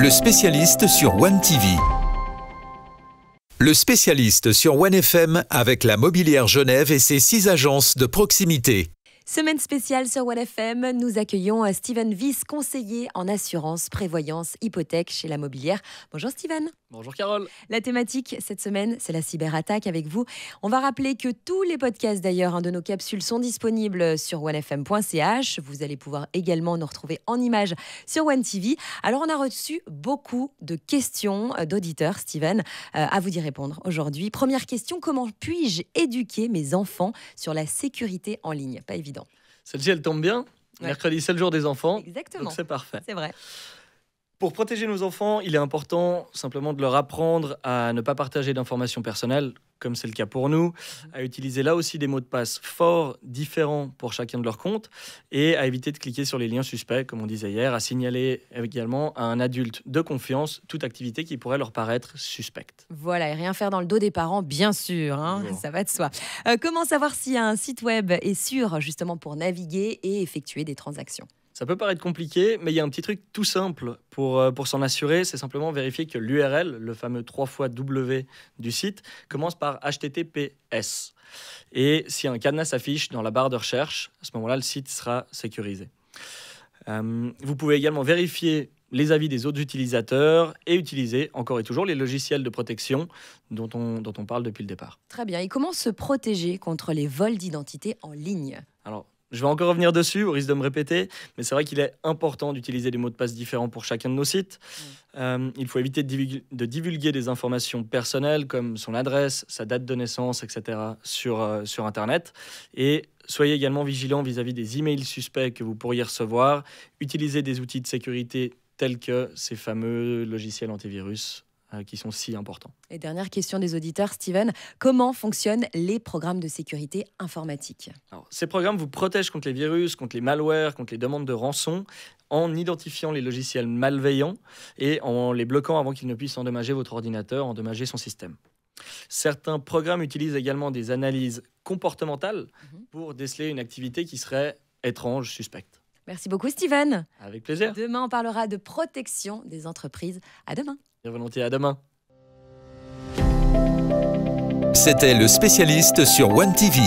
le spécialiste sur One TV. Le spécialiste sur One FM avec la Mobilière Genève et ses 6 agences de proximité. Semaine spéciale sur One FM, nous accueillons Steven Wyss, conseiller en assurance, prévoyance, hypothèque chez la Mobilière. Bonjour Steven. Bonjour Carole. La thématique cette semaine, c'est la cyberattaque avec vous. On va rappeler que tous les podcasts d'ailleurs de nos capsules sont disponibles sur onefm.ch. Vous allez pouvoir également nous retrouver en images sur One TV. Alors on a reçu beaucoup de questions d'auditeurs, Steven, à vous y répondre aujourd'hui. Première question, comment puis-je éduquer mes enfants sur la sécurité en ligne? Pas évident. Celle-ci, elle tombe bien. Ouais. Mercredi, c'est le jour des enfants. Exactement. Donc c'est parfait. C'est vrai. Pour protéger nos enfants, il est important simplement de leur apprendre à ne pas partager d'informations personnelles, comme c'est le cas pour nous, à utiliser là aussi des mots de passe forts, différents pour chacun de leurs comptes, et à éviter de cliquer sur les liens suspects, comme on disait hier, à signaler également à un adulte de confiance toute activité qui pourrait leur paraître suspecte. Voilà, et rien faire dans le dos des parents, bien sûr, hein, ça va de soi. Comment savoir si un site web est sûr justement pour naviguer et effectuer des transactions ? Ça peut paraître compliqué, mais il y a un petit truc tout simple pour s'en assurer. C'est simplement vérifier que l'URL, le fameux 3 fois W du site, commence par HTTPS. Et si un cadenas s'affiche dans la barre de recherche, à ce moment-là, le site sera sécurisé. Vous pouvez également vérifier les avis des autres utilisateurs et utiliser encore et toujours les logiciels de protection dont on parle depuis le départ. Très bien. Et comment se protéger contre les vols d'identité en ligne ? Alors, je vais encore revenir dessus, au risque de me répéter, mais c'est vrai qu'il est important d'utiliser des mots de passe différents pour chacun de nos sites. Il faut éviter de divulguer des informations personnelles comme son adresse, sa date de naissance, etc. sur Internet. Et soyez également vigilants vis-à-vis des emails suspects que vous pourriez recevoir. Utilisez des outils de sécurité tels que ces fameux logiciels antivirus qui sont si importants. Et dernière question des auditeurs, Steven, comment fonctionnent les programmes de sécurité informatique ? Alors, ces programmes vous protègent contre les virus, contre les malwares, contre les demandes de rançon, en identifiant les logiciels malveillants et en les bloquant avant qu'ils ne puissent endommager votre ordinateur, endommager son système. Certains programmes utilisent également des analyses comportementales pour déceler une activité qui serait étrange, suspecte. Merci beaucoup, Steven. Avec plaisir. Demain, on parlera de protection des entreprises. À demain. Bien volontiers, à demain. C'était le spécialiste sur One TV.